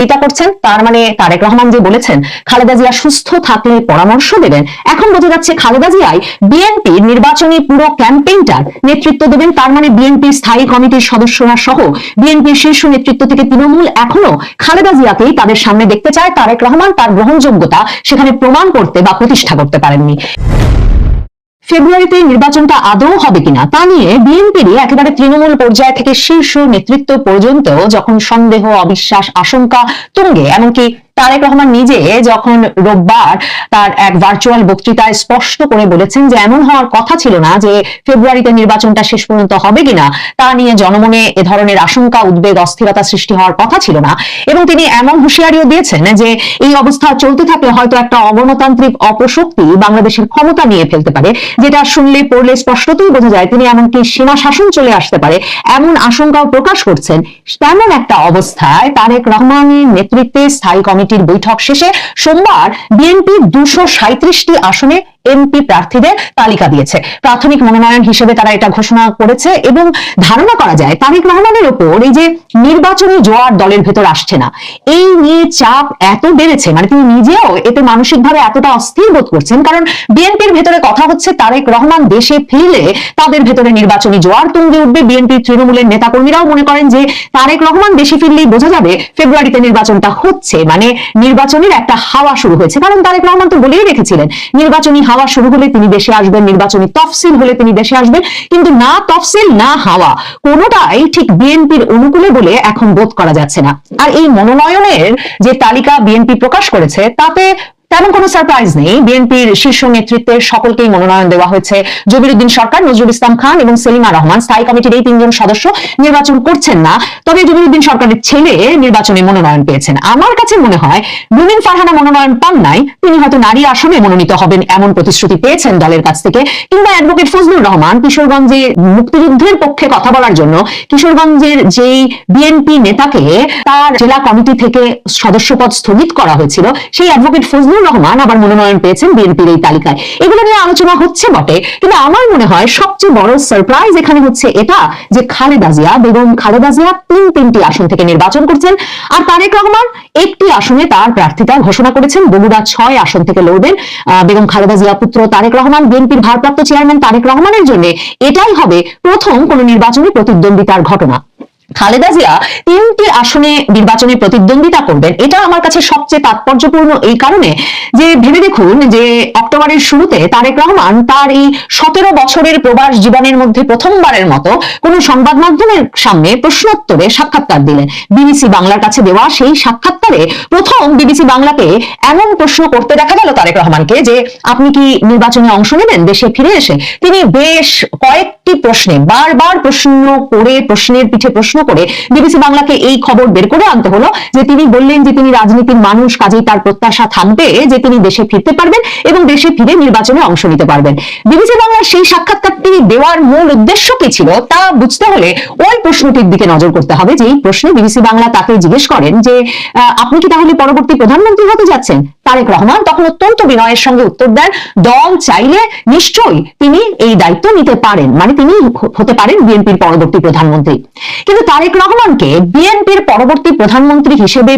এটা করছেন। তার মানে তারেক রহমান যে বলেছেন খালেদা জিয়া সুস্থ থাকলে পরামর্শ দেবেন, এখন বোঝা যাচ্ছে খালেদা জিয়াই বিএনপির নির্বাচনী পুরো ক্যাম্পেইনটার নেতৃত্ব দেবেন। তার মানে বিএনপির স্থায়ী কমিটির সদস্যরা সহ বিএনপির শীর্ষ নেতৃত্ব থেকে তৃণমূল এখনো খালেদা জিয়াকেই তাদের সামনে দেখতে চায়। তারেক রহমান তার গ্রহণযোগ্যতা সেখানে প্রমাণ করতে বা প্রতিষ্ঠা করতে পারেননি। ফেব্রুয়ারিতে নির্বাচনটা আদৌ হবে কিনা তা নিয়ে বিএনপিরই একেবারে তৃণমূল পর্যায় থেকে শীর্ষ নেতৃত্ব পর্যন্ত যখন সন্দেহ, অবিশ্বাস, আশঙ্কা তুঙ্গে, এমনকি তারেক রহমান নিজে যখন রোববার তার এক ভার্চুয়াল বক্তৃতায় স্পষ্ট করে বলেছেন যে এমন হওয়ার কথা ছিল না যে ফেব্রুয়ারিতে নির্বাচনটা শেষ পর্যন্ত হবে কিনা, তা নিয়ে জনমনে এ ধরনের আশঙ্কা, উদ্বেগ, অস্থিরতা সৃষ্টি হওয়ার কথা ছিল না। এবং তিনি এমন হুঁশিয়ারিও দিয়েছেন যে এই অবস্থা চলতে থাকলে হয়তো একটা অগণতান্ত্রিক অপশক্তি বাংলাদেশের ক্ষমতা নিয়ে ফেলতে পারে, যেটা শুনলে পড়লে স্পষ্টতই বোঝা যায় তিনি এমনকি সীমা শাসন চলে আসতে পারে এমন আশঙ্কাও প্রকাশ করছেন। তেমন একটা অবস্থায় তারেক রহমানের নেতৃত্বে স্থায়ী কমিটির বৈঠক শেষে সোমবার বিএনপি 237টি আসনে এমপি প্রার্থীদের তালিকা দিয়েছে। প্রাথমিক মনোনয়ন হিসেবে তারা এটা ঘোষণা করেছে এবং ধারণা করা যায় তারেক রহমানের উপর এই যে নির্বাচনী জোয়ার দলের ভেতর আসছে না, এই নিয়ে চাপ এত বেড়েছে, মানে তিনি নিজেও এতে মানসিকভাবে এতটা অস্থির বোধ করছেন। কারণ বিএনপির ভেতরে কথা হচ্ছে তারেক রহমান দেশে ফিরলে তাদের ভেতরে নির্বাচনী জোয়ার তুঙ্গে উঠবে। বিএনপির তৃণমূলের নেতাকর্মীরাও মনে করেন যে তারেক রহমান দেশে ফিরলেই বোঝা যাবে ফেব্রুয়ারিতে নির্বাচনটা হচ্ছে, মানে নির্বাচনের একটা হাওয়া শুরু হয়েছে। কারণ তারেক রহমান তো বলেই রেখেছিলেন নির্বাচনী হাওয়া শুরু হলে তিনি দেশে আসবেন, নির্বাচনী তফসিল হলে তিনি দেশে আসবেন। কিন্তু না তফসিল না হাওয়া, কোনোটাই ঠিক বিএনপির অনুকূলে বলে এখন বোধ করা যাচ্ছে না। আর এই মনোনয়নের যে তালিকা বিএনপি প্রকাশ করেছে তাতে তেমন কোনো সারপ্রাইজ নেই। বিএনপির শীর্ষ নেতৃত্বের সকলকেই মনোনয়ন দেওয়া হয়েছে। জবিরউদ্দিন সরকার, নজরুল ইসলাম খান এবং সেলিমা রহমান স্থায়ী কমিটির এই 3জন সদস্য নির্বাচন করছেন না, তবে জবিরউদ্দিন সরকারের ছেলে নির্বাচনে মনোনয়ন পেয়েছেন। আমার কাছে মনে হয় মুমিন ফারহানা মনোনয়ন পান নাই, তিনি হয়তো নারী আসনে মনোনীত হবেন এমন প্রতিশ্রুতি পেয়েছেন দলের কাছ থেকে। কিংবা অ্যাডভোকেট ফজলুর রহমান কিশোরগঞ্জে মুক্তিযুদ্ধের পক্ষে কথা বলার জন্য কিশোরগঞ্জের যেই বিএনপি নেতাকে তার জেলা কমিটি থেকে সদস্যপদ স্থগিত করা হয়েছিল, সেই অ্যাডভোকেট ফজলুর রহমান আবার মনোনয়ন পেয়েছেন বিএনপির এই তালিকায়। এগুলো নিয়ে আলোচনা হচ্ছে বটে, কিন্তু আমার মনে হয় সবচেয়ে বড় সারপ্রাইজ এখানে হচ্ছে এটা যে খালেদা জিয়া, বেগম খালেদা জিয়া তিনটি আসন থেকে নির্বাচন করছেন, আর তারেক রহমান একটি আসনে তার প্রার্থিতা ঘোষণা করেছেন। বগুড়া 6 আসন থেকে লড়বেন বেগম খালেদা জিয়া পুত্র তারেক রহমান। বিএনপির ভারপ্রাপ্ত চেয়ারম্যান তারেক রহমানের জন্য এটাই হবে প্রথম কোন নির্বাচনী প্রতিদ্বন্দ্বিতার ঘটনা। খালেদা জিয়া 3টি আসনে নির্বাচনে প্রতিদ্বন্দ্বিতা করবেন, এটা আমার কাছে সবচেয়ে তাৎপর্যপূর্ণ এই কারণে যে ভেবে দেখুন যে অক্টোবরের শুরুতে তারেক রহমান তার এই 17 বছরের প্রবাস জীবনের মধ্যে প্রথমবারের মতো কোন সংবাদ মাধ্যমের সামনে প্রশ্নোত্তরে সাক্ষাৎকার দিলেন। বিবিসি বাংলার কাছে দেওয়া সেই সাক্ষাৎকারে প্রথম বিবিসি বাংলাকে এমন প্রশ্ন করতে দেখা গেল তারেক রহমানকে যে আপনি কি নির্বাচনে অংশ নেবেন দেশে ফিরে এসে। তিনি বেশ কয়েকটি প্রশ্নে বারবার প্রশ্ন করে, প্রশ্নের পিঠে প্রশ্ন করে বিবিসি বাংলাকে এই খবর বের করে আনতে হলো যে তিনি বললেন যে তিনি রাজনীতির মানুষ, কাজেই তার প্রত্যাশা থাকবে যে তিনি দেশে ফিরতে পারবেন এবং দেশে ফিরে নির্বাচনে অংশ নিতে পারবেন। বিবিসি বাংলার সেই সাক্ষাৎকারটি দেওয়ার মূল উদ্দেশ্য কি ছিল তা বুঝতে হলে ওই প্রশ্নটির দিকে নজর করতে হবে। যে এই প্রশ্নে বিবিসি বাংলা তাকে জিজ্ঞেস করেন যে আপনি কি তাহলে পরবর্তী প্রধানমন্ত্রী হতে যাচ্ছেন। তারেক রহমান তখন অত্যন্ত বিনয়ের সঙ্গে উত্তর দেন দল চাইলে নিশ্চয়ই তিনি এই দায়িত্ব নিতে পারেন, মানে তিনি হতে পারেন বিএনপির পরবর্তী প্রধানমন্ত্রী। কিন্তু তারেক রহমানকে বিএনপির পরবর্তী প্রধানমন্ত্রী হিসেবে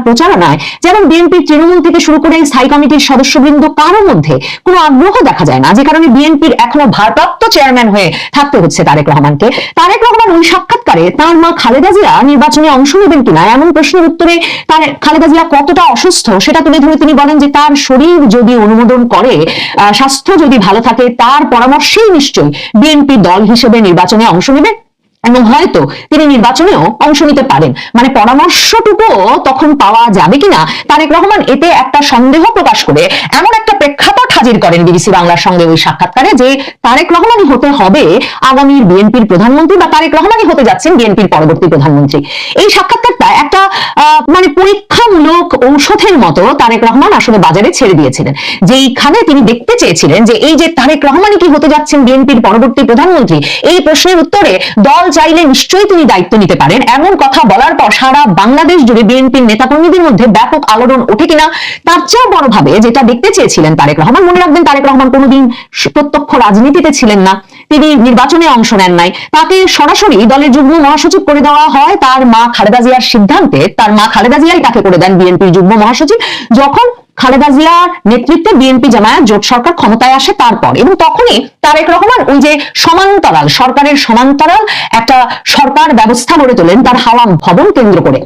প্রচারণায় যেমন বিএনপির তৃণমূল থেকে শুরু করে স্থায়ী কমিটির সদস্যবৃন্দ কারোর মধ্যে কোনো আগ্রহ দেখা যায় না, যে কারণে বিএনপির এখনো ভারপ্রাপ্ত চেয়ারম্যান হয়ে থাকতে হচ্ছে তারেক রহমানকে। তারেক রহমান ওই সাক্ষাৎকারে তার মা খালেদা জিয়া নির্বাচনে অংশ নেবেন কিনা এমন প্রশ্নের উত্তরে খালেদা জিয়া কতটা অসুস্থ সেটা তুলে ধরে তিনি বলেন যে তার শরীর যদি অনুমোদন করে, স্বাস্থ্য যদি ভালো থাকে, তার পরামর্শেই নিশ্চয়ই বিএনপি দল হিসেবে নির্বাচনে অংশ নেবে এবং হয়তো তিনি নির্বাচনেও অংশ নিতে পারেন। মানে পরামর্শটুকুও তখন পাওয়া যাবে কিনা তারেক রহমান এতে একটা সন্দেহ প্রকাশ করে এমন একটা প্রেক্ষাপট হাজির করেন বিবিসি বাংলার সঙ্গে ওই সাক্ষাৎকারে যে তারেক রহমানই হতে হবে আগামীর বিএনপির প্রধানমন্ত্রী বা তারেক রহমানই হতে যাচ্ছেন বিএনপির পরবর্তী প্রধানমন্ত্রী। এই সাক্ষাৎকারটা একটা মানে পরীক্ষামূলক ঔষধের মতো তারেক রহমান আসলে বাজারে ছেড়ে দিয়েছিলেন, যেইখানে তিনি দেখতে চেয়েছিলেন যে এই যে তারেক রহমানই কি হতে যাচ্ছেন বিএনপির পরবর্তী প্রধানমন্ত্রী, এই প্রশ্নের উত্তরে দল চাইলে নিশ্চয়ই তিনি দায়িত্ব নিতে পারেন এমন কথা বলার পর সারা বাংলাদেশ জুড়ে বিএনপির নেতাকর্মীদের মধ্যে ব্যাপক আলোড়ন ওঠে কিনা তার চেয়েও বড়ভাবে যেটা দেখতে চেয়েছিলেন তারেক রহমান। মনে রাখবেন তারেক রহমান কোনোদিন প্রত্যক্ষ রাজনীতিতে ছিলেন না, তিনি নির্বাচনে অংশ নেন নাই, তাকে সরাসরি দলের যুগ্ম মহাসচিব করে দেওয়া হয় তার মা খালেদা জিয়ার সিদ্ধান্তে। তার মা খালেদা জিয়াই তাকে করে দেন বিএনপির যুগ্ম মহাসচিব যখন খালেদা জিয়ার নেতৃত্বে বিএনপি জামায়াত জোট সরকার ক্ষমতায় আসে তারপর। এবং তখনই তারেক রহমান ওই যে সমান্তরাল সরকারের সমান্তরাল একটা সরকার ব্যবস্থা গড়ে তোলেন তার হাওয়া ভবন কেন্দ্র করে।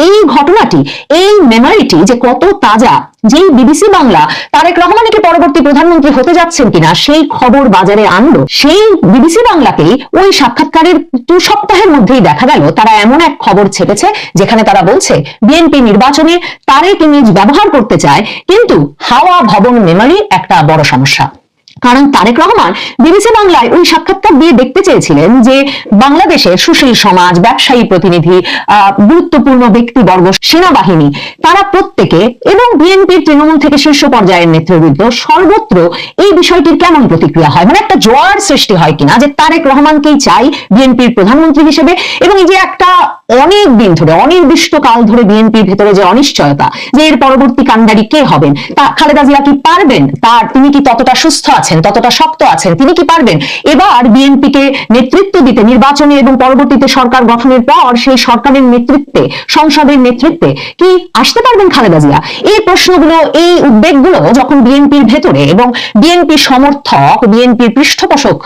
এই ঘটনাটি, এই মেমোরিটি যে কত তাজা, যেই বিবিসি বাংলা তারেক রহমানকে পরবর্তী প্রধানমন্ত্রী হতে যাচ্ছেন কিনা সেই খবর বাজারে আনলো, সেই বিবিসি বাংলাকেই ওই সাক্ষাৎকারের 2 সপ্তাহের মধ্যেই দেখা গেল তারা এমন এক খবর ছেপেছে যেখানে তারা বলছে বিএনপি নির্বাচনে তারেক ইমেজ ব্যবহার করতে চায়, কিন্তু হাওয়া ভবন মেমোরি একটা বড় সমস্যা। কারণ তারেক রহমান বিবিসি বাংলায় ওই সাক্ষাৎকার দিয়ে দেখতে চেয়েছিলেন যে বাংলাদেশের সুশীল সমাজ, ব্যবসায়ী প্রতিনিধি, গুরুত্বপূর্ণ ব্যক্তিবর্গ, সেনাবাহিনী, তারা প্রত্যেকে এবং বিএনপির তৃণমূল থেকে শীর্ষ পর্যায়ের নেতৃবৃন্দ সর্বত্র এই বিষয়টির কেমন প্রতিক্রিয়া হয়, মানে একটা জোয়ার সৃষ্টি হয় কিনা যে তারেক রহমানকেই চাই বিএনপির প্রধানমন্ত্রী হিসেবে। এবং এই যে একটা অনেক দিন ধরে, অনির্দিষ্টকাল ধরে বিএনপির ভেতরে যে অনিশ্চয়তা যে এর পরবর্তী কাণ্ডারি কে হবেন, তা খালেদা জিয়া কি পারবেন, তিনি কি ততটা সুস্থ আছেন, ততটা শক্ত আছেন, তিনি কি পারবেন এবার বিএনপিকে নেতৃত্ব দিতে নির্বাচনে এবং পরবর্তীতে সরকার গঠনের পর সেই সরকারের নেতৃত্বে, সংসদের নেতৃত্বে কি আসতে পারবেন খালেদা জিয়া? এই প্রশ্নগুলো, এই উদ্বেগগুলো যখন বিএনপির ভেতরে এবং বিএনপি সমর্থক, বিএনপির পৃষ্ঠপোষক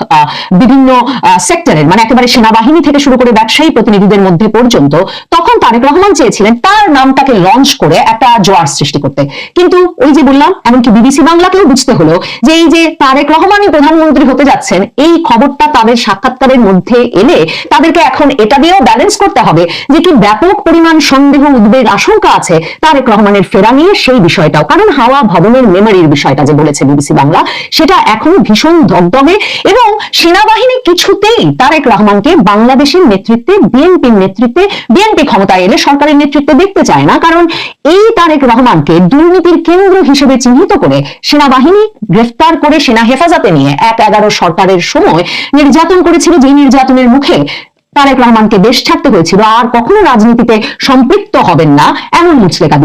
বিভিন্ন সেক্টরের, মানে একেবারে সেনাবাহিনী থেকে শুরু করে ব্যবসায়ী প্রতিনিধিদের মধ্যে পর্যন্ত, তখন তারেক রহমান চেয়েছিলেন তার নামটাকে লঞ্চ করে একটা জোয়ার সৃষ্টি করতে। কিন্তু ওই যে বললাম, এমনকি বিবিসি বাংলাকেও বুঝতে হলো যে এই যে তারেক রহমানই প্রধানমন্ত্রী হতে যাচ্ছেন, এই খবরটা তাদের সাক্ষাৎকারের মধ্যে এলে তাদেরকে এখন এটা দিয়েও ব্যালেন্স করতে হবে যে কি ব্যাপক পরিমাণ সন্দেহ, উদ্বেগ, আশঙ্কা আছে তারেক রহমানের ফেরা নিয়ে, সেই বিষয়টাও। কারণ হাওয়া ভবনের মেমোরির বিষয়টা যে বলেছে বিবিসি বাংলা, সেটা এখনো ভীষণ দগদগে এবং সেনাবাহিনী কিছুতেই তারেক রহমানকে বাংলাদেশের নেতৃত্বে, বিএনপির নেতৃত্বে, বিএনপি ক্ষমতায় এলে সরকারের নেতৃত্বে দেখতে চায় না। কারণ এই তারেক রহমানকে দুর্নীতির কেন্দ্র হিসেবে চিহ্নিত করে সেনাবাহিনী গ্রেফতার করে সেনা হেফাজতে নিয়ে 1/11 সরকারের সময় নির্যাতন করেছিল, যে নির্যাতনের মুখে তারেক রহমানকে দেশ ছাড়তে হয়েছিল। আর কখনো রাজনীতিতে সম্পৃক্ত হবেন না এমন মুচলেকা